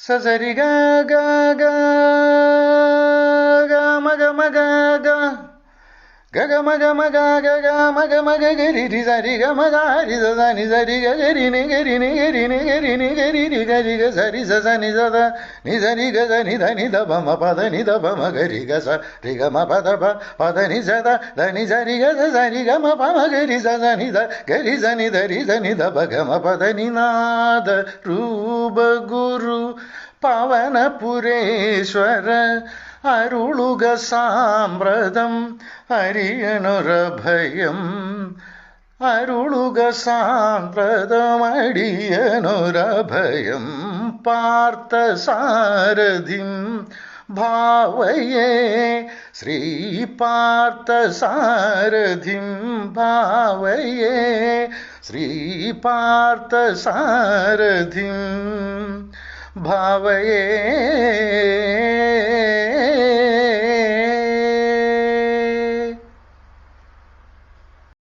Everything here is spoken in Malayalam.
സസരി ഗ ഗ ഗ ഗ മഗ മഗ ഗ ഗഗ മഗ മഗ ഗഗ മഗ മഗ ഗരി രി സരി ഗ മഗ ഹരി സനി സരി ഗ ഗരി നി ഗരി നി ഗരി നി ഗരി നി ഗരി രി ഗരി ഗ സരി സ നി സ നി സരി ഗ സ നി ധ നി ധ പ മ പ ധ നി ധ പ മ ഗരി ഗ സ രി ഗ മ പ ധ പ പ ധ നി സ ധ നി സരി ഗ സ സരി ഗ മ പ മ ഗരി സ സ നി ധ ഗരി സ നി ധ രി സ നി ധ പ ഗ മ പ ധ നി നാദ രൂപ ഗുരു പവനപുരേശ്വര അരുളുക സാമ്പ്രതം അരിയനൊരഭയം അരുളുക സാമ്പ്രതമടിയനൊരഭയം പാർത്ഥസാരഥിം ഭാവയേ ശ്രീ പാർത്ഥസാരഥിം ഭാവയേ ശ്രീ പാർത്ഥസാരഥിം ഭാവയേ